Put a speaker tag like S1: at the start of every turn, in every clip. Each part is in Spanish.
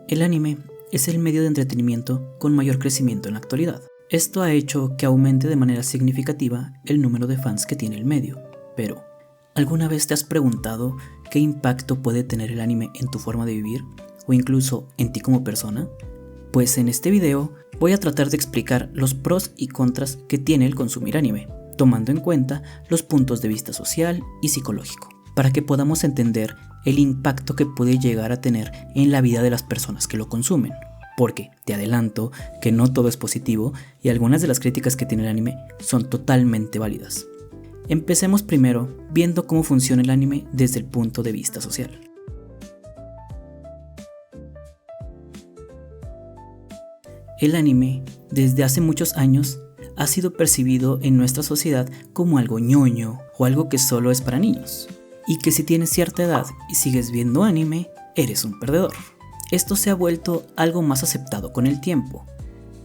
S1: El anime es el medio de entretenimiento con mayor crecimiento en la actualidad. Esto ha hecho que aumente de manera significativa el número de fans que tiene el medio. Pero, ¿alguna vez te has preguntado qué impacto puede tener el anime en tu forma de vivir o incluso en ti como persona? Pues en este video voy a tratar de explicar los pros y contras que tiene el consumir anime, tomando en cuenta los puntos de vista social y psicológico, para que podamos entender el impacto que puede llegar a tener en la vida de las personas que lo consumen. Porque te adelanto que no todo es positivo y algunas de las críticas que tiene el anime son totalmente válidas. Empecemos primero viendo cómo funciona el anime desde el punto de vista social. El anime, desde hace muchos años, ha sido percibido en nuestra sociedad como algo ñoño o algo que solo es para niños, y que si tienes cierta edad y sigues viendo anime, eres un perdedor. Esto se ha vuelto algo más aceptado con el tiempo,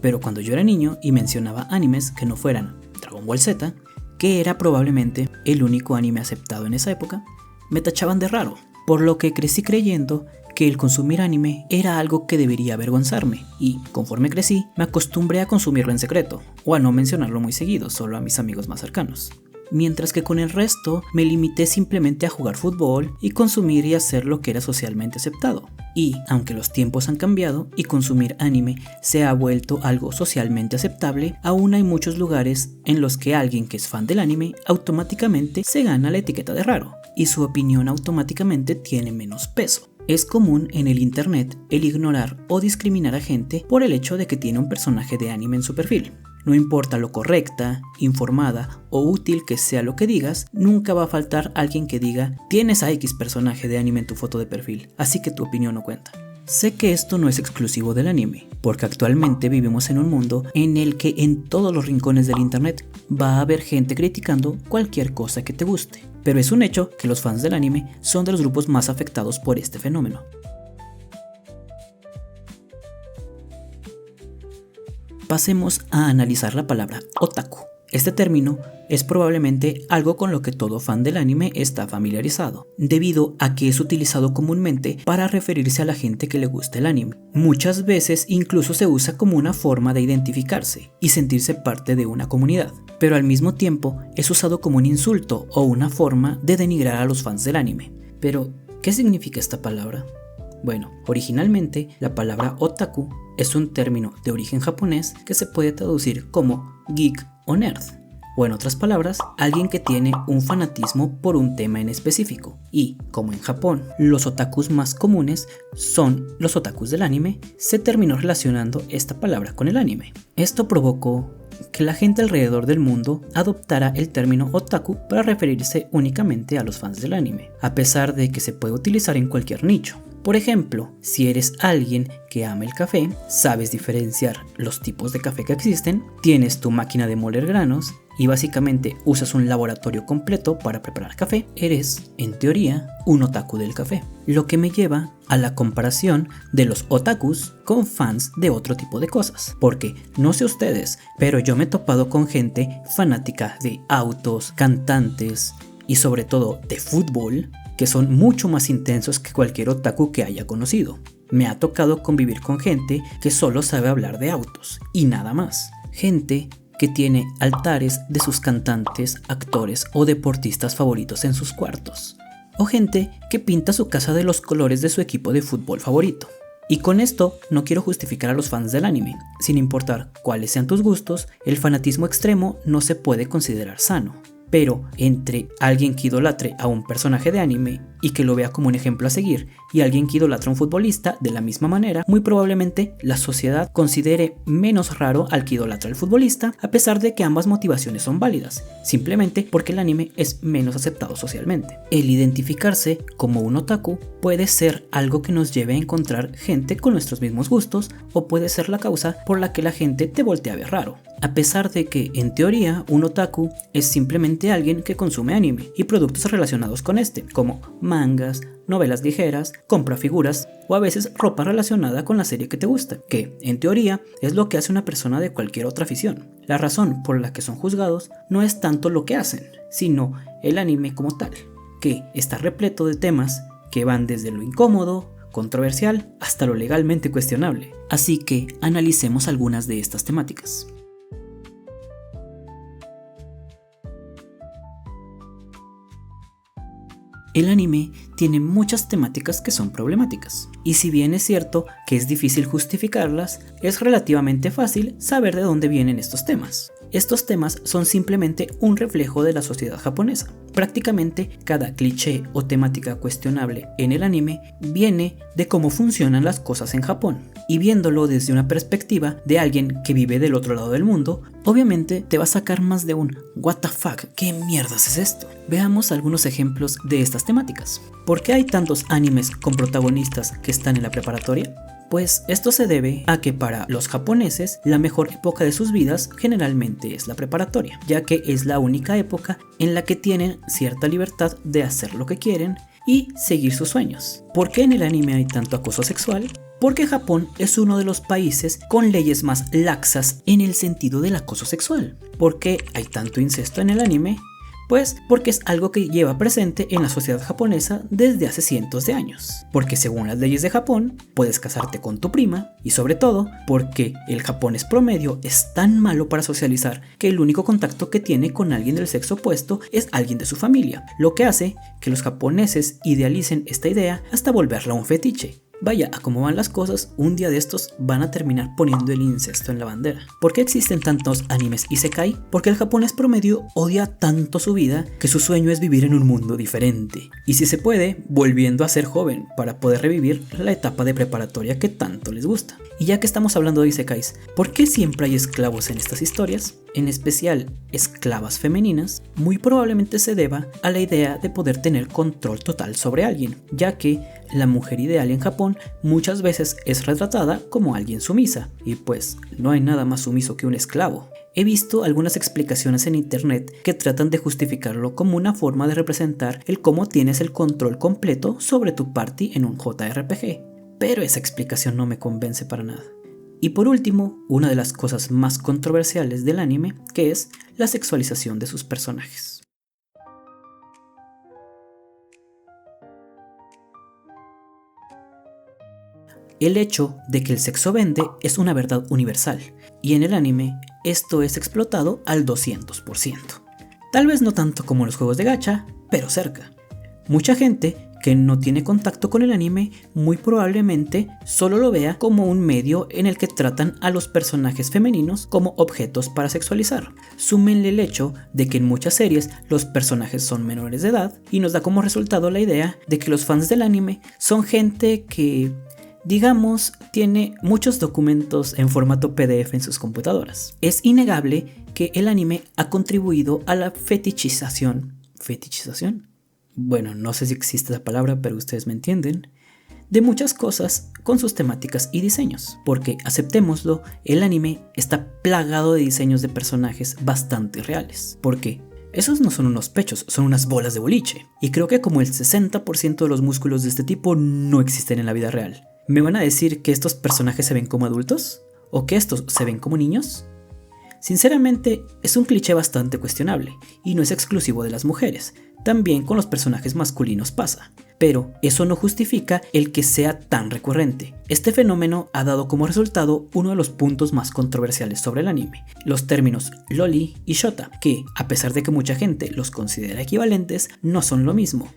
S1: pero cuando yo era niño y mencionaba animes que no fueran Dragon Ball Z, que era probablemente el único anime aceptado en esa época, me tachaban de raro, por lo que crecí creyendo que el consumir anime era algo que debería avergonzarme, y conforme crecí me acostumbré a consumirlo en secreto, o a no mencionarlo muy seguido, solo a mis amigos más cercanos. Mientras que con el resto me limité simplemente a jugar fútbol y consumir y hacer lo que era socialmente aceptado. Y aunque los tiempos han cambiado y consumir anime se ha vuelto algo socialmente aceptable, aún hay muchos lugares en los que alguien que es fan del anime automáticamente se gana la etiqueta de raro y su opinión automáticamente tiene menos peso. Es común en el internet el ignorar o discriminar a gente por el hecho de que tiene un personaje de anime en su perfil. No importa lo correcta, informada o útil que sea lo que digas, nunca va a faltar alguien que diga: tienes a X personaje de anime en tu foto de perfil, así que tu opinión no cuenta. Sé que esto no es exclusivo del anime, porque actualmente vivimos en un mundo en el que en todos los rincones del internet va a haber gente criticando cualquier cosa que te guste. Pero es un hecho que los fans del anime son de los grupos más afectados por este fenómeno. Pasemos a analizar la palabra otaku. Este término es probablemente algo con lo que todo fan del anime está familiarizado, debido a que es utilizado comúnmente para referirse a la gente que le gusta el anime. Muchas veces incluso se usa como una forma de identificarse y sentirse parte de una comunidad, pero al mismo tiempo es usado como un insulto o una forma de denigrar a los fans del anime. Pero, ¿qué significa esta palabra? Bueno, originalmente la palabra otaku es un término de origen japonés que se puede traducir como geek o nerd, o en otras palabras, alguien que tiene un fanatismo por un tema en específico. Y, como en Japón los otakus más comunes son los otakus del anime, se terminó relacionando esta palabra con el anime. Esto provocó que la gente alrededor del mundo adoptara el término otaku para referirse únicamente a los fans del anime, a pesar de que se puede utilizar en cualquier nicho. Por ejemplo, si eres alguien que ama el café, sabes diferenciar los tipos de café que existen, tienes tu máquina de moler granos y básicamente usas un laboratorio completo para preparar café, eres, en teoría, un otaku del café. Lo que me lleva a la comparación de los otakus con fans de otro tipo de cosas. Porque, no sé ustedes, pero yo me he topado con gente fanática de autos, cantantes y sobre todo de fútbol, que son mucho más intensos que cualquier otaku que haya conocido. Me ha tocado convivir con gente que solo sabe hablar de autos y nada más. Gente que tiene altares de sus cantantes, actores o deportistas favoritos en sus cuartos. O gente que pinta su casa de los colores de su equipo de fútbol favorito. Y con esto no quiero justificar a los fans del anime. Sin importar cuáles sean tus gustos, el fanatismo extremo no se puede considerar sano. Pero entre alguien que idolatre a un personaje de anime y que lo vea como un ejemplo a seguir y alguien que idolatra a un futbolista de la misma manera, muy probablemente la sociedad considere menos raro al que idolatra al futbolista, a pesar de que ambas motivaciones son válidas, simplemente porque el anime es menos aceptado socialmente. El identificarse como un otaku puede ser algo que nos lleve a encontrar gente con nuestros mismos gustos, o puede ser la causa por la que la gente te voltea a ver raro. A pesar de que, en teoría, un otaku es simplemente alguien que consume anime y productos relacionados con este, como mangas, novelas ligeras, compra figuras o a veces ropa relacionada con la serie que te gusta, que, en teoría, es lo que hace una persona de cualquier otra afición. La razón por la que son juzgados no es tanto lo que hacen, sino el anime como tal, que está repleto de temas que van desde lo incómodo, controversial hasta lo legalmente cuestionable. Así que analicemos algunas de estas temáticas. El anime tiene muchas temáticas que son problemáticas, y si bien es cierto que es difícil justificarlas, es relativamente fácil saber de dónde vienen estos temas. Estos temas son simplemente un reflejo de la sociedad japonesa. Prácticamente cada cliché o temática cuestionable en el anime viene de cómo funcionan las cosas en Japón. Y viéndolo desde una perspectiva de alguien que vive del otro lado del mundo, obviamente te va a sacar más de un "What the fuck? ¿Qué mierdas es esto?". Veamos algunos ejemplos de estas temáticas. ¿Por qué hay tantos animes con protagonistas que están en la preparatoria? Pues esto se debe a que para los japoneses la mejor época de sus vidas generalmente es la preparatoria, ya que es la única época en la que tienen cierta libertad de hacer lo que quieren y seguir sus sueños. ¿Por qué en el anime hay tanto acoso sexual? Porque Japón es uno de los países con leyes más laxas en el sentido del acoso sexual. ¿Por qué hay tanto incesto en el anime? Pues porque es algo que lleva presente en la sociedad japonesa desde hace cientos de años. Porque según las leyes de Japón, puedes casarte con tu prima, y sobre todo porque el japonés promedio es tan malo para socializar que el único contacto que tiene con alguien del sexo opuesto es alguien de su familia, lo que hace que los japoneses idealicen esta idea hasta volverla un fetiche. Vaya, a cómo van las cosas, un día de estos van a terminar poniendo el incesto en la bandera. ¿Por qué existen tantos animes isekai? Porque el japonés promedio odia tanto su vida que su sueño es vivir en un mundo diferente. Y si se puede, volviendo a ser joven para poder revivir la etapa de preparatoria que tanto les gusta. Y ya que estamos hablando de isekais, ¿por qué siempre hay esclavos en estas historias? En especial esclavas femeninas, muy probablemente se deba a la idea de poder tener control total sobre alguien, ya que la mujer ideal en Japón muchas veces es retratada como alguien sumisa, y pues no hay nada más sumiso que un esclavo. He visto algunas explicaciones en internet que tratan de justificarlo como una forma de representar el cómo tienes el control completo sobre tu party en un JRPG, pero esa explicación no me convence para nada. Y por último, una de las cosas más controversiales del anime, que es la sexualización de sus personajes. El hecho de que el sexo vende es una verdad universal, y en el anime esto es explotado al 200%. Tal vez no tanto como en los juegos de gacha, pero cerca. Mucha gente que no tiene contacto con el anime muy probablemente solo lo vea como un medio en el que tratan a los personajes femeninos como objetos para sexualizar. Súmenle el hecho de que en muchas series los personajes son menores de edad y nos da como resultado la idea de que los fans del anime son gente que, digamos, tiene muchos documentos en formato PDF en sus computadoras. Es innegable que el anime ha contribuido a la fetichización. ¿Fetichización? Bueno, no sé si existe la palabra, pero ustedes me entienden, de muchas cosas con sus temáticas y diseños, porque aceptémoslo, el anime está plagado de diseños de personajes bastante reales, porque esos no son unos pechos, son unas bolas de boliche, y creo que como el 60% de los músculos de este tipo no existen en la vida real. ¿Me van a decir que estos personajes se ven como adultos? ¿O que estos se ven como niños? Sinceramente, es un cliché bastante cuestionable, y no es exclusivo de las mujeres. También con los personajes masculinos pasa, pero eso no justifica el que sea tan recurrente. Este fenómeno ha dado como resultado uno de los puntos más controversiales sobre el anime, los términos loli y shota, que, a pesar de que mucha gente los considera equivalentes, no son lo mismo.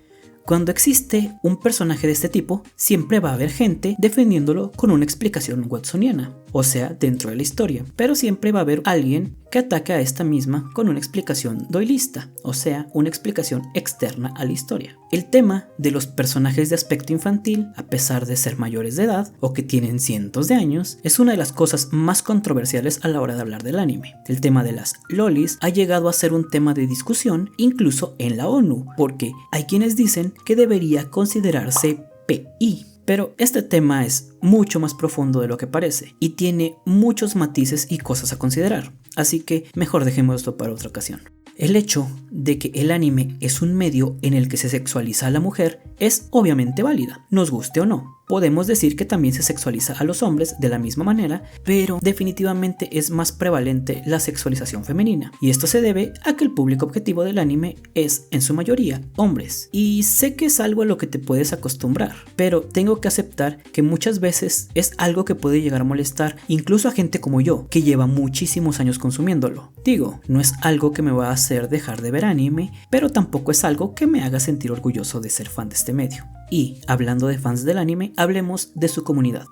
S1: Cuando existe un personaje de este tipo, siempre va a haber gente defendiéndolo con una explicación watsoniana, o sea, dentro de la historia, pero siempre va a haber alguien que ataque a esta misma con una explicación doylista, o sea, una explicación externa a la historia. El tema de los personajes de aspecto infantil, a pesar de ser mayores de edad o que tienen cientos de años, es una de las cosas más controversiales a la hora de hablar del anime. El tema de las lolis ha llegado a ser un tema de discusión incluso en la ONU, porque hay quienes dicen que debería considerarse PI. Pero este tema es mucho más profundo de lo que parece y tiene muchos matices y cosas a considerar, así que mejor dejemos esto para otra ocasión. El hecho de que el anime es un medio en el que se sexualiza a la mujer es obviamente válida, nos guste o no. Podemos decir que también se sexualiza a los hombres de la misma manera, pero definitivamente es más prevalente la sexualización femenina. Y esto se debe a que el público objetivo del anime es, en su mayoría, hombres. Y sé que es algo a lo que te puedes acostumbrar, pero tengo que aceptar que muchas veces es algo que puede llegar a molestar incluso a gente como yo, que lleva muchísimos años consumiéndolo. Digo, no es algo que me va a hacer dejar de ver anime, pero tampoco es algo que me haga sentir orgulloso de ser fan de este medio. Y, hablando de fans del anime, hablemos de su comunidad.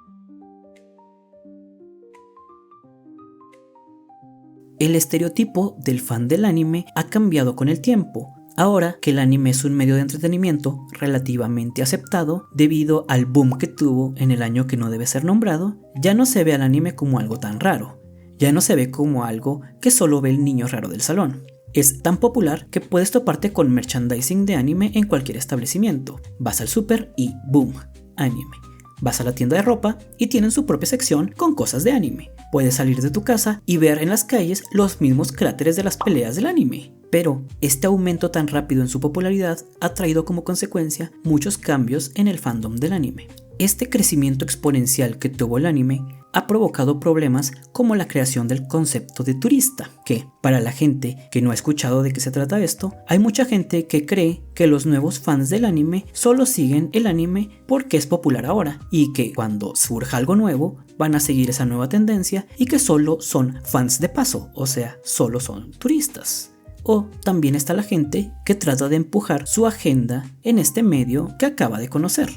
S1: El estereotipo del fan del anime ha cambiado con el tiempo. Ahora que el anime es un medio de entretenimiento relativamente aceptado debido al boom que tuvo en el año que no debe ser nombrado, ya no se ve al anime como algo tan raro. Ya no se ve como algo que solo ve el niño raro del salón. Es tan popular que puedes toparte con merchandising de anime en cualquier establecimiento. Vas al súper y ¡boom! Anime. Vas a la tienda de ropa y tienen su propia sección con cosas de anime. Puedes salir de tu casa y ver en las calles los mismos cráteres de las peleas del anime. Pero este aumento tan rápido en su popularidad ha traído como consecuencia muchos cambios en el fandom del anime. Este crecimiento exponencial que tuvo el anime ha provocado problemas como la creación del concepto de turista, que, para la gente que no ha escuchado de qué se trata esto, hay mucha gente que cree que los nuevos fans del anime solo siguen el anime porque es popular ahora, y que cuando surja algo nuevo, van a seguir esa nueva tendencia y que solo son fans de paso, o sea, solo son turistas. O también está la gente que trata de empujar su agenda en este medio que acaba de conocer.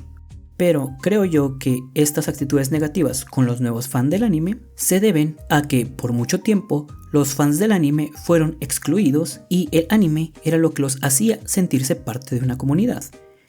S1: Pero creo yo que estas actitudes negativas con los nuevos fans del anime se deben a que por mucho tiempo los fans del anime fueron excluidos y el anime era lo que los hacía sentirse parte de una comunidad.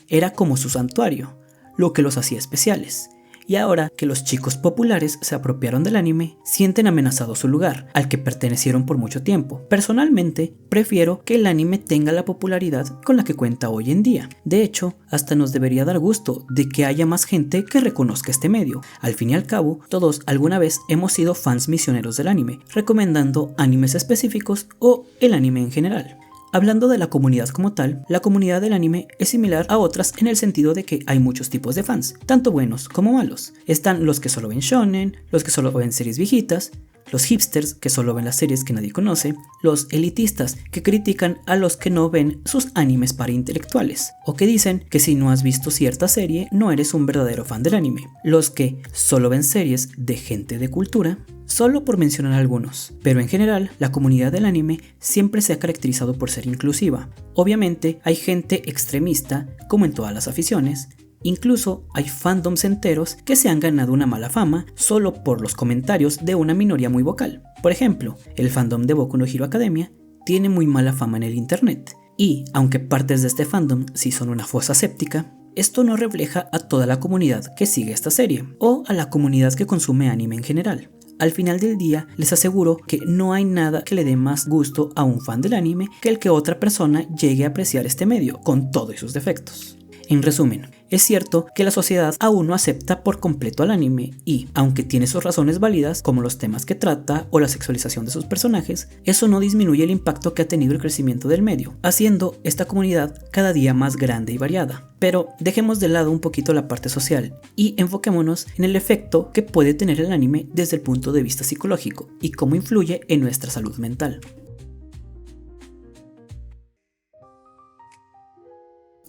S1: Era como su santuario, lo que los hacía especiales. Y ahora que los chicos populares se apropiaron del anime, sienten amenazado su lugar, al que pertenecieron por mucho tiempo. Personalmente, prefiero que el anime tenga la popularidad con la que cuenta hoy en día. De hecho, hasta nos debería dar gusto de que haya más gente que reconozca este medio. Al fin y al cabo, todos alguna vez hemos sido fans misioneros del anime, recomendando animes específicos o el anime en general. Hablando de la comunidad como tal, la comunidad del anime es similar a otras en el sentido de que hay muchos tipos de fans, tanto buenos como malos. Están los que solo ven shonen, los que solo ven series viejitas, los hipsters que solo ven las series que nadie conoce, los elitistas que critican a los que no ven sus animes para intelectuales, o que dicen que si no has visto cierta serie no eres un verdadero fan del anime, los que solo ven series de gente de cultura, solo por mencionar algunos, pero en general la comunidad del anime siempre se ha caracterizado por ser inclusiva. Obviamente hay gente extremista, como en todas las aficiones. Incluso hay fandoms enteros que se han ganado una mala fama solo por los comentarios de una minoría muy vocal. Por ejemplo, el fandom de Boku no Hero Academia tiene muy mala fama en el internet. Y, aunque partes de este fandom sí son una fosa séptica, esto no refleja a toda la comunidad que sigue esta serie, o a la comunidad que consume anime en general. Al final del día, les aseguro que no hay nada que le dé más gusto a un fan del anime que el que otra persona llegue a apreciar este medio, con todos sus defectos. En resumen, es cierto que la sociedad aún no acepta por completo al anime y, aunque tiene sus razones válidas, como los temas que trata o la sexualización de sus personajes, eso no disminuye el impacto que ha tenido el crecimiento del medio, haciendo esta comunidad cada día más grande y variada. Pero dejemos de lado un poquito la parte social y enfoquémonos en el efecto que puede tener el anime desde el punto de vista psicológico y cómo influye en nuestra salud mental.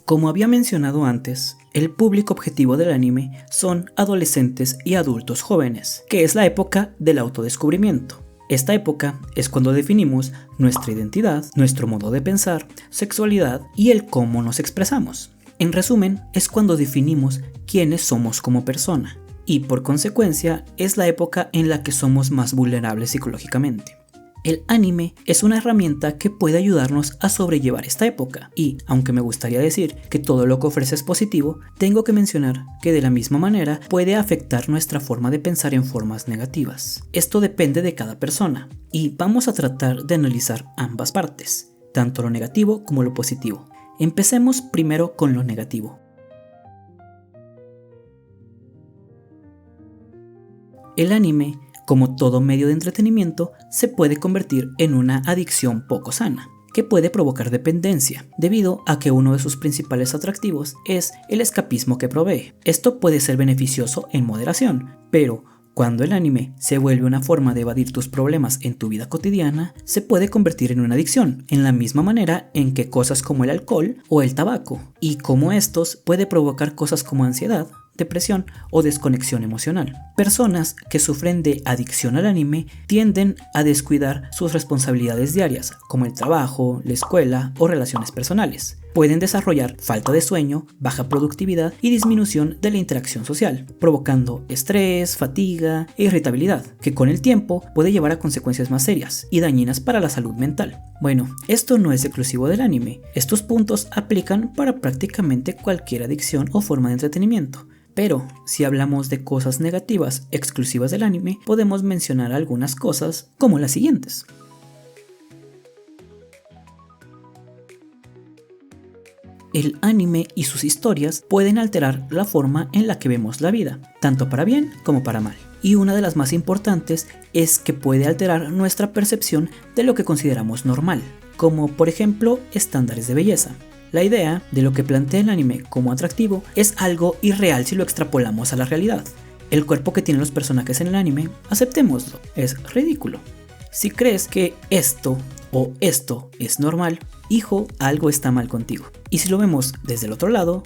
S1: Como había mencionado antes, el público objetivo del anime son adolescentes y adultos jóvenes, que es la época del autodescubrimiento. Esta época es cuando definimos nuestra identidad, nuestro modo de pensar, sexualidad y el cómo nos expresamos. En resumen, es cuando definimos quiénes somos como persona, y por consecuencia es la época en la que somos más vulnerables psicológicamente. El anime es una herramienta que puede ayudarnos a sobrellevar esta época y, aunque me gustaría decir que todo lo que ofrece es positivo, tengo que mencionar que de la misma manera puede afectar nuestra forma de pensar en formas negativas. Esto depende de cada persona y vamos a tratar de analizar ambas partes, tanto lo negativo como lo positivo. Empecemos primero con lo negativo. El anime, como todo medio de entretenimiento, se puede convertir en una adicción poco sana, que puede provocar dependencia, debido a que uno de sus principales atractivos es el escapismo que provee. Esto puede ser beneficioso en moderación, pero cuando el anime se vuelve una forma de evadir tus problemas en tu vida cotidiana, se puede convertir en una adicción, en la misma manera en que cosas como el alcohol o el tabaco, y como estos puede provocar cosas como ansiedad, depresión o desconexión emocional. Personas que sufren de adicción al anime tienden a descuidar sus responsabilidades diarias, como el trabajo, la escuela o relaciones personales. Pueden desarrollar falta de sueño, baja productividad y disminución de la interacción social, provocando estrés, fatiga e irritabilidad, que con el tiempo puede llevar a consecuencias más serias y dañinas para la salud mental. Bueno, esto no es exclusivo del anime. Estos puntos aplican para prácticamente cualquier adicción o forma de entretenimiento. Pero si hablamos de cosas negativas exclusivas del anime, podemos mencionar algunas cosas como las siguientes. El anime y sus historias pueden alterar la forma en la que vemos la vida, tanto para bien como para mal. Y una de las más importantes es que puede alterar nuestra percepción de lo que consideramos normal, como por ejemplo estándares de belleza. La idea de lo que plantea el anime como atractivo es algo irreal si lo extrapolamos a la realidad. El cuerpo que tienen los personajes en el anime, aceptémoslo, es ridículo. Si crees que esto o esto es normal, hijo, algo está mal contigo. Y si lo vemos desde el otro lado,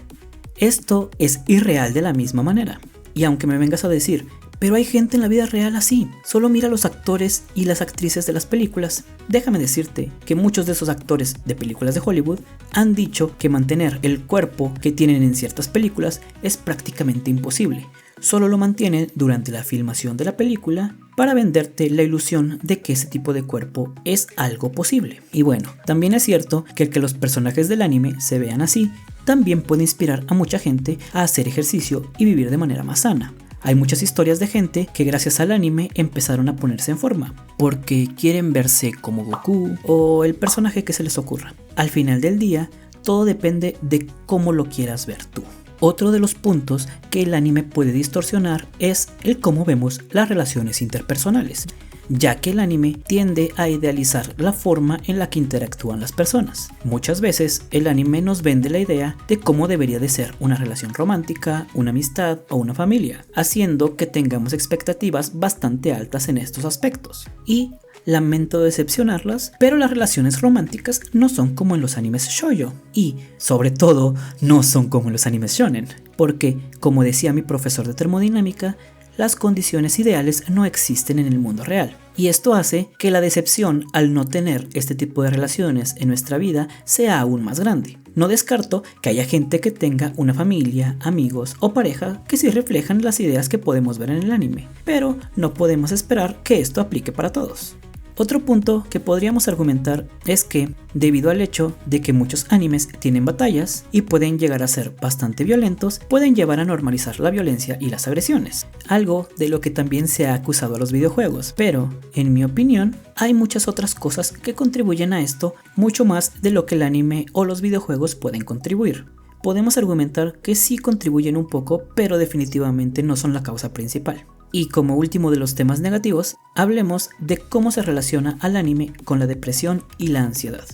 S1: esto es irreal de la misma manera. Y aunque me vengas a decir, pero hay gente en la vida real así, solo mira a los actores y las actrices de las películas. Déjame decirte que muchos de esos actores de películas de Hollywood han dicho que mantener el cuerpo que tienen en ciertas películas es prácticamente imposible. Solo lo mantienen durante la filmación de la película para venderte la ilusión de que ese tipo de cuerpo es algo posible. Y bueno, también es cierto que el que los personajes del anime se vean así también puede inspirar a mucha gente a hacer ejercicio y vivir de manera más sana. Hay muchas historias de gente que gracias al anime empezaron a ponerse en forma, porque quieren verse como Goku o el personaje que se les ocurra. Al final del día, todo depende de cómo lo quieras ver tú. Otro de los puntos que el anime puede distorsionar es el cómo vemos las relaciones interpersonales, ya que el anime tiende a idealizar la forma en la que interactúan las personas. Muchas veces el anime nos vende la idea de cómo debería de ser una relación romántica, una amistad o una familia, haciendo que tengamos expectativas bastante altas en estos aspectos. Y lamento decepcionarlas, pero las relaciones románticas no son como en los animes shoujo y, sobre todo, no son como en los animes shonen, porque, como decía mi profesor de termodinámica, las condiciones ideales no existen en el mundo real. Y esto hace que la decepción al no tener este tipo de relaciones en nuestra vida sea aún más grande. No descarto que haya gente que tenga una familia, amigos o pareja que sí reflejan las ideas que podemos ver en el anime, pero no podemos esperar que esto aplique para todos. Otro punto que podríamos argumentar es que, debido al hecho de que muchos animes tienen batallas y pueden llegar a ser bastante violentos, pueden llevar a normalizar la violencia y las agresiones, algo de lo que también se ha acusado a los videojuegos, pero, en mi opinión, hay muchas otras cosas que contribuyen a esto mucho más de lo que el anime o los videojuegos pueden contribuir. Podemos argumentar que sí contribuyen un poco, pero definitivamente no son la causa principal. Y como último de los temas negativos, hablemos de cómo se relaciona al anime con la depresión y la ansiedad.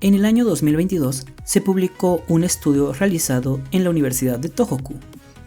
S1: En el año 2022 se publicó un estudio realizado en la Universidad de Tohoku,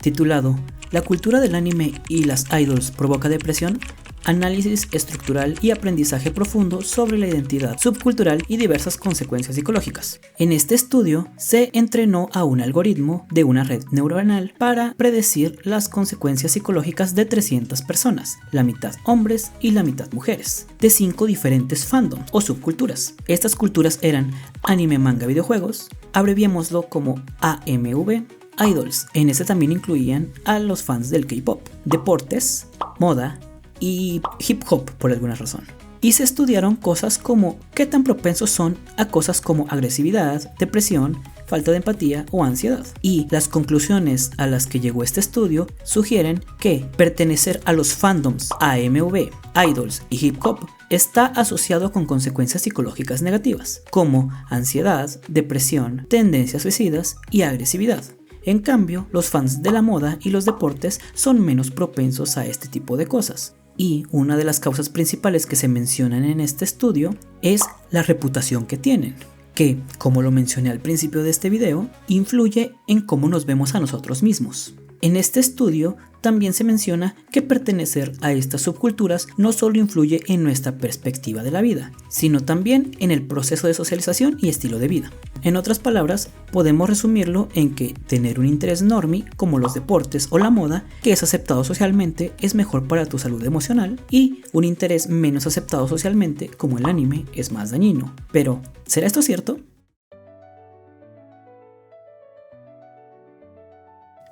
S1: titulado ¿La cultura del anime y las idols provoca depresión? Análisis estructural y aprendizaje profundo sobre la identidad subcultural y diversas consecuencias psicológicas. En este estudio se entrenó a un algoritmo de una red neuronal para predecir las consecuencias psicológicas de 300 personas, la mitad hombres y la mitad mujeres, de 5 diferentes fandoms o subculturas. Estas culturas eran anime, manga, videojuegos, abreviémoslo como AMV, idols. En este también incluían a los fans del K-pop, deportes, moda y hip hop por alguna razón. Y se estudiaron cosas como qué tan propensos son a cosas como agresividad, depresión, falta de empatía o ansiedad. Y las conclusiones a las que llegó este estudio sugieren que pertenecer a los fandoms AMV, idols y hip hop está asociado con consecuencias psicológicas negativas, como ansiedad, depresión, tendencias suicidas y agresividad. En cambio, los fans de la moda y los deportes son menos propensos a este tipo de cosas. Y una de las causas principales que se mencionan en este estudio es la reputación que tienen, que, como lo mencioné al principio de este video, influye en cómo nos vemos a nosotros mismos. En este estudio también se menciona que pertenecer a estas subculturas no solo influye en nuestra perspectiva de la vida, sino también en el proceso de socialización y estilo de vida. En otras palabras, podemos resumirlo en que tener un interés normie como los deportes o la moda, que es aceptado socialmente, es mejor para tu salud emocional, y un interés menos aceptado socialmente como el anime es más dañino. Pero, ¿será esto cierto?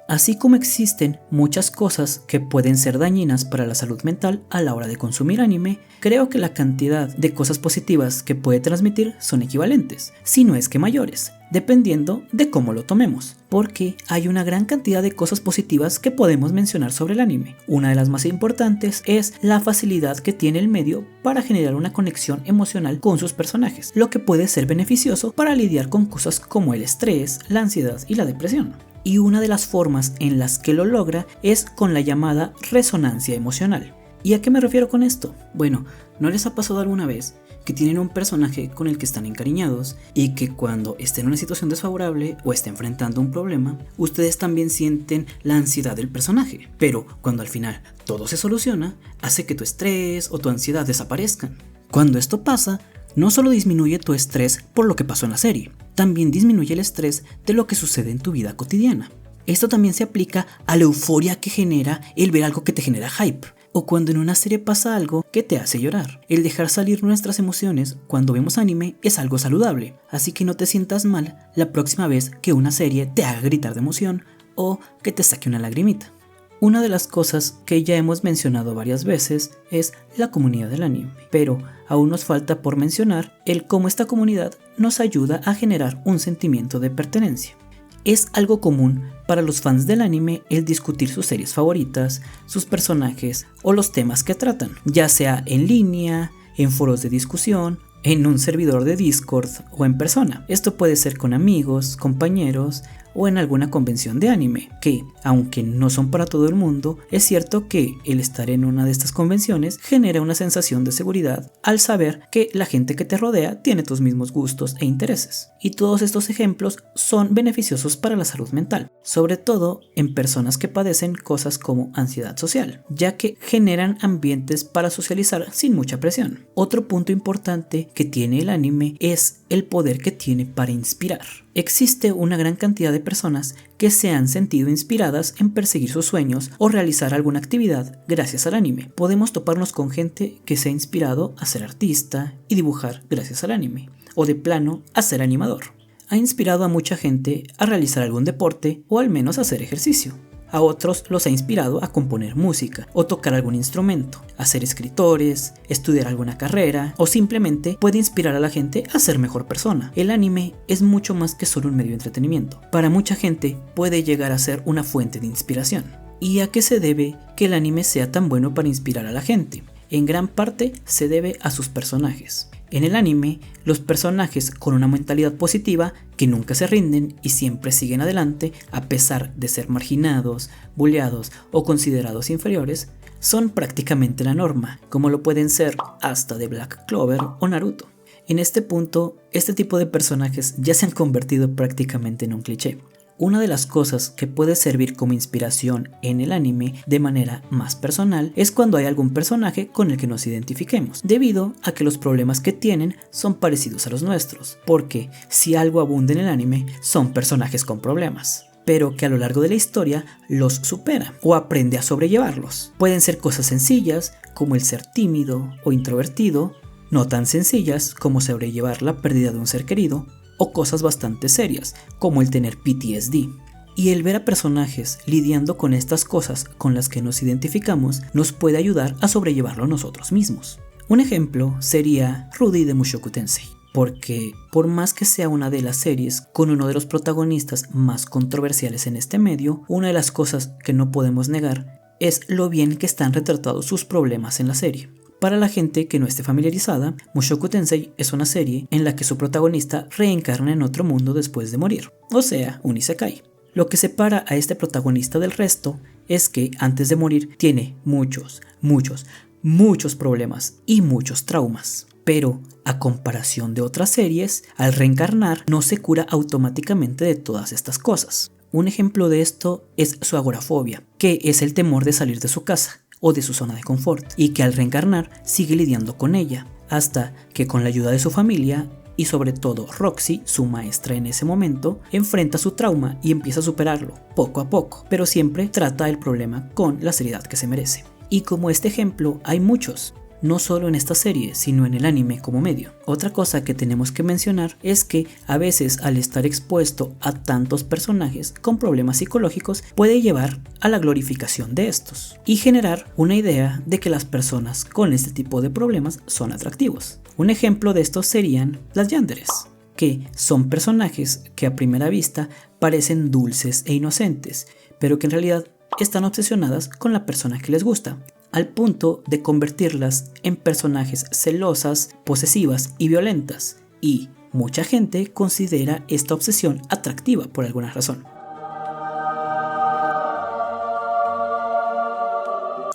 S1: Así como existen muchas cosas que pueden ser dañinas para la salud mental a la hora de consumir anime, creo que la cantidad de cosas positivas que puede transmitir son equivalentes, si no es que mayores, dependiendo de cómo lo tomemos, porque hay una gran cantidad de cosas positivas que podemos mencionar sobre el anime. Una de las más importantes es la facilidad que tiene el medio para generar una conexión emocional con sus personajes, lo que puede ser beneficioso para lidiar con cosas como el estrés, la ansiedad y la depresión. Y una de las formas en las que lo logra es con la llamada resonancia emocional. ¿Y a qué me refiero con esto? Bueno, ¿no les ha pasado alguna vez que tienen un personaje con el que están encariñados y que cuando estén en una situación desfavorable o estén enfrentando un problema, ustedes también sienten la ansiedad del personaje? Pero cuando al final todo se soluciona, hace que tu estrés o tu ansiedad desaparezcan. Cuando esto pasa, no solo disminuye tu estrés por lo que pasó en la serie, también disminuye el estrés de lo que sucede en tu vida cotidiana. Esto también se aplica a la euforia que genera el ver algo que te genera hype, o cuando en una serie pasa algo que te hace llorar. El dejar salir nuestras emociones cuando vemos anime es algo saludable, así que no te sientas mal la próxima vez que una serie te haga gritar de emoción o que te saque una lagrimita. Una de las cosas que ya hemos mencionado varias veces es la comunidad del anime, pero aún nos falta por mencionar el cómo esta comunidad nos ayuda a generar un sentimiento de pertenencia. Es algo común para los fans del anime el discutir sus series favoritas, sus personajes o los temas que tratan, ya sea en línea, en foros de discusión, en un servidor de Discord o en persona. Esto puede ser con amigos, compañeros o en alguna convención de anime, que, aunque no son para todo el mundo, es cierto que el estar en una de estas convenciones genera una sensación de seguridad al saber que la gente que te rodea tiene tus mismos gustos e intereses. Y todos estos ejemplos son beneficiosos para la salud mental, sobre todo en personas que padecen cosas como ansiedad social, ya que generan ambientes para socializar sin mucha presión. Otro punto importante que tiene el anime es el poder que tiene para inspirar. Existe una gran cantidad de personas que se han sentido inspiradas en perseguir sus sueños o realizar alguna actividad gracias al anime. Podemos toparnos con gente que se ha inspirado a ser artista y dibujar gracias al anime, o de plano a ser animador. Ha inspirado a mucha gente a realizar algún deporte o al menos a hacer ejercicio. A otros los ha inspirado a componer música o tocar algún instrumento, a ser escritores, estudiar alguna carrera o simplemente puede inspirar a la gente a ser mejor persona. El anime es mucho más que solo un medio de entretenimiento. Para mucha gente puede llegar a ser una fuente de inspiración. ¿Y a qué se debe que el anime sea tan bueno para inspirar a la gente? En gran parte se debe a sus personajes. En el anime, los personajes con una mentalidad positiva que nunca se rinden y siempre siguen adelante a pesar de ser marginados, bulleados o considerados inferiores, son prácticamente la norma, como lo pueden ser hasta de Black Clover o Naruto. En este punto, este tipo de personajes ya se han convertido prácticamente en un cliché. Una de las cosas que puede servir como inspiración en el anime de manera más personal es cuando hay algún personaje con el que nos identifiquemos, debido a que los problemas que tienen son parecidos a los nuestros, porque si algo abunda en el anime son personajes con problemas, pero que a lo largo de la historia los supera o aprende a sobrellevarlos. Pueden ser cosas sencillas como el ser tímido o introvertido, no tan sencillas como sobrellevar la pérdida de un ser querido, o cosas bastante serias, como el tener PTSD. Y el ver a personajes lidiando con estas cosas con las que nos identificamos nos puede ayudar a sobrellevarlo nosotros mismos. Un ejemplo sería Rudy de Mushoku Tensei, porque por más que sea una de las series con uno de los protagonistas más controversiales en este medio, una de las cosas que no podemos negar es lo bien que están retratados sus problemas en la serie. Para la gente que no esté familiarizada, Mushoku Tensei es una serie en la que su protagonista reencarna en otro mundo después de morir, o sea, un isekai. Lo que separa a este protagonista del resto es que antes de morir tiene muchos muchos problemas y muchos traumas. Pero, a comparación de otras series, al reencarnar no se cura automáticamente de todas estas cosas. Un ejemplo de esto es su agorafobia, que es el temor de salir de su casa o de su zona de confort, y que al reencarnar sigue lidiando con ella, hasta que con la ayuda de su familia y sobre todo Roxy, su maestra en ese momento, enfrenta su trauma y empieza a superarlo, poco a poco, pero siempre trata el problema con la seriedad que se merece. Y como este ejemplo hay muchos, no solo en esta serie, sino en el anime como medio. Otra cosa que tenemos que mencionar es que a veces al estar expuesto a tantos personajes con problemas psicológicos puede llevar a la glorificación de estos y generar una idea de que las personas con este tipo de problemas son atractivos. Un ejemplo de esto serían las yanderes, que son personajes que a primera vista parecen dulces e inocentes, pero que en realidad están obsesionadas con la persona que les gusta, al punto de convertirlas en personajes celosas, posesivas y violentas, y mucha gente considera esta obsesión atractiva por alguna razón.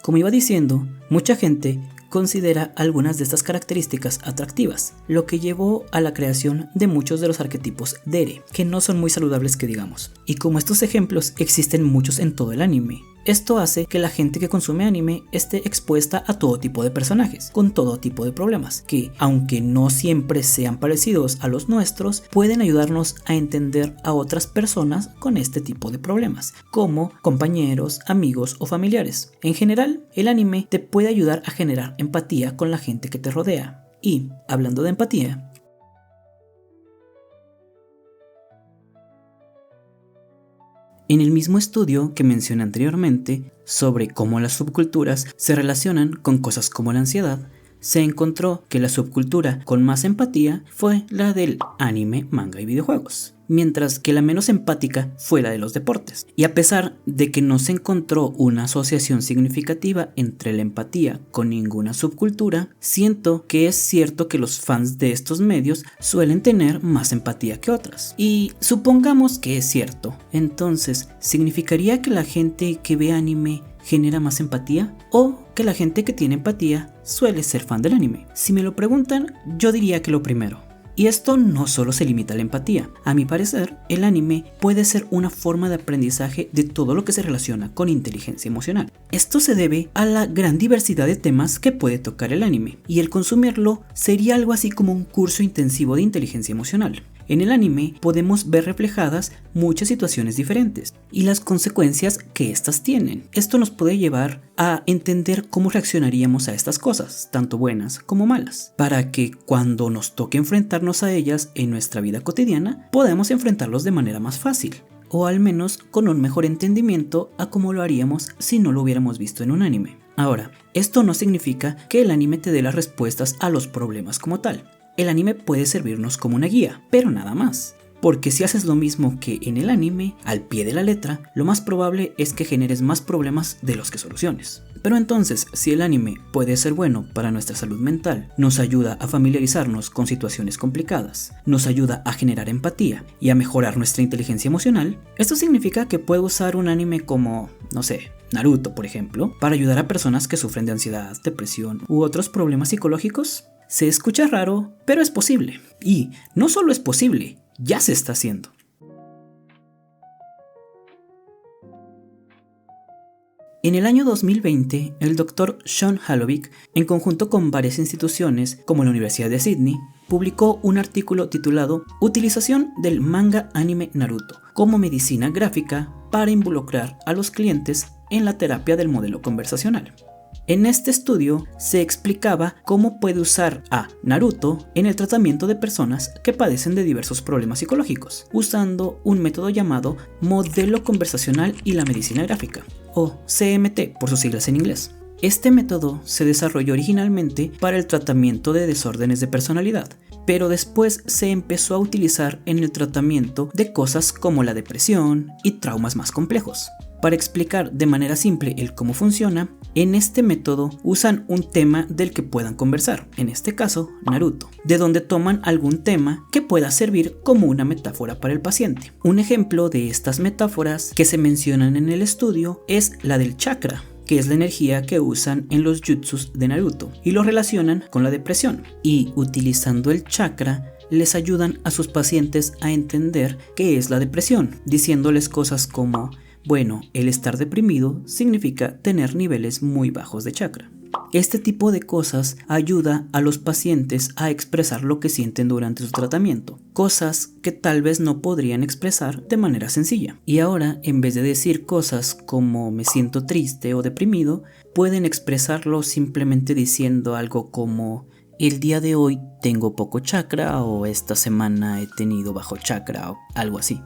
S1: Como iba diciendo, mucha gente considera algunas de estas características atractivas, lo que llevó a la creación de muchos de los arquetipos dere, que no son muy saludables que digamos. Y como estos ejemplos existen muchos en todo el anime, esto hace que la gente que consume anime esté expuesta a todo tipo de personajes, con todo tipo de problemas, que aunque no siempre sean parecidos a los nuestros, pueden ayudarnos a entender a otras personas con este tipo de problemas, como compañeros, amigos o familiares. En general, el anime te puede ayudar a generar empatía con la gente que te rodea. Y, hablando de empatía, en el mismo estudio que mencioné anteriormente sobre cómo las subculturas se relacionan con cosas como la ansiedad, se encontró que la subcultura con más empatía fue la del anime, manga y videojuegos, mientras que la menos empática fue la de los deportes. Y a pesar de que no se encontró una asociación significativa entre la empatía con ninguna subcultura, siento que es cierto que los fans de estos medios suelen tener más empatía que otras. Y supongamos que es cierto, entonces, ¿significaría que la gente que ve anime genera más empatía? ¿O que la gente que tiene empatía suele ser fan del anime? Si me lo preguntan, yo diría que lo primero. Y esto no solo se limita a la empatía. A mi parecer, el anime puede ser una forma de aprendizaje de todo lo que se relaciona con inteligencia emocional. Esto se debe a la gran diversidad de temas que puede tocar el anime, y el consumirlo sería algo así como un curso intensivo de inteligencia emocional. En el anime podemos ver reflejadas muchas situaciones diferentes y las consecuencias que éstas tienen. Esto nos puede llevar a entender cómo reaccionaríamos a estas cosas, tanto buenas como malas, para que cuando nos toque enfrentarnos a ellas en nuestra vida cotidiana, podamos enfrentarlos de manera más fácil, o al menos con un mejor entendimiento a cómo lo haríamos si no lo hubiéramos visto en un anime. Ahora, esto no significa que el anime te dé las respuestas a los problemas como tal. El anime puede servirnos como una guía, pero nada más. Porque si haces lo mismo que en el anime, al pie de la letra, lo más probable es que generes más problemas de los que soluciones. Pero entonces, si el anime puede ser bueno para nuestra salud mental, nos ayuda a familiarizarnos con situaciones complicadas, nos ayuda a generar empatía y a mejorar nuestra inteligencia emocional, esto significa que puedo usar un anime como, no sé, Naruto, por ejemplo, para ayudar a personas que sufren de ansiedad, depresión u otros problemas psicológicos. Se escucha raro, pero es posible. Y no solo es posible, ya se está haciendo. En el año 2020, el Dr. Sean Halovic, en conjunto con varias instituciones como la Universidad de Sydney, publicó un artículo titulado Utilización del manga anime Naruto como medicina gráfica para involucrar a los clientes en la terapia del modelo conversacional. En este estudio se explicaba cómo puede usar a Naruto en el tratamiento de personas que padecen de diversos problemas psicológicos, usando un método llamado modelo conversacional y la medicina gráfica, o CMT por sus siglas en inglés. Este método se desarrolló originalmente para el tratamiento de desórdenes de personalidad, pero después se empezó a utilizar en el tratamiento de cosas como la depresión y traumas más complejos. Para explicar de manera simple el cómo funciona, en este método usan un tema del que puedan conversar, en este caso Naruto, de donde toman algún tema que pueda servir como una metáfora para el paciente. Un ejemplo de estas metáforas que se mencionan en el estudio es la del chakra, que es la energía que usan en los jutsus de Naruto, y lo relacionan con la depresión. Y utilizando el chakra, les ayudan a sus pacientes a entender qué es la depresión, diciéndoles cosas como: bueno, el estar deprimido significa tener niveles muy bajos de chakra. Este tipo de cosas ayuda a los pacientes a expresar lo que sienten durante su tratamiento, cosas que tal vez no podrían expresar de manera sencilla. Y ahora, en vez de decir cosas como me siento triste o deprimido, pueden expresarlo simplemente diciendo algo como: el día de hoy tengo poco chakra, o esta semana he tenido bajo chakra, o algo así.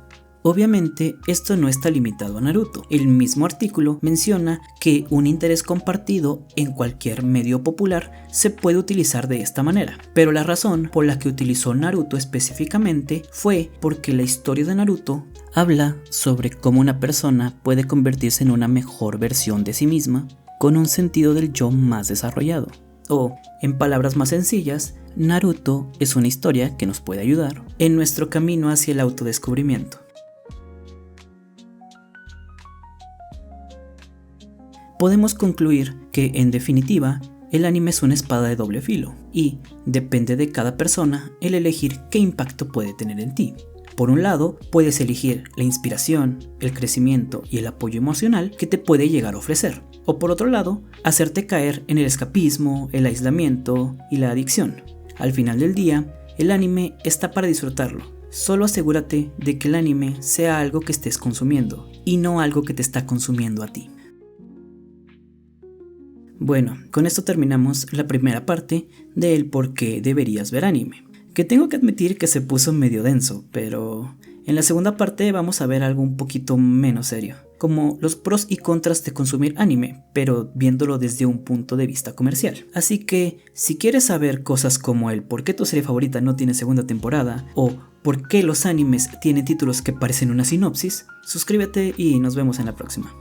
S1: Obviamente, esto no está limitado a Naruto. El mismo artículo menciona que un interés compartido en cualquier medio popular se puede utilizar de esta manera, pero la razón por la que utilizó Naruto específicamente fue porque la historia de Naruto habla sobre cómo una persona puede convertirse en una mejor versión de sí misma con un sentido del yo más desarrollado. O, en palabras más sencillas, Naruto es una historia que nos puede ayudar en nuestro camino hacia el autodescubrimiento. Podemos concluir que, en definitiva, el anime es una espada de doble filo y depende de cada persona el elegir qué impacto puede tener en ti. Por un lado, puedes elegir la inspiración, el crecimiento y el apoyo emocional que te puede llegar a ofrecer. O por otro lado, hacerte caer en el escapismo, el aislamiento y la adicción. Al final del día, el anime está para disfrutarlo. Solo asegúrate de que el anime sea algo que estés consumiendo y no algo que te está consumiendo a ti. Bueno, con esto terminamos la primera parte del por qué deberías ver anime, que tengo que admitir que se puso medio denso, pero en la segunda parte vamos a ver algo un poquito menos serio, como los pros y contras de consumir anime, pero viéndolo desde un punto de vista comercial. Así que, si quieres saber cosas como el por qué tu serie favorita no tiene segunda temporada, o por qué los animes tienen títulos que parecen una sinopsis, suscríbete y nos vemos en la próxima.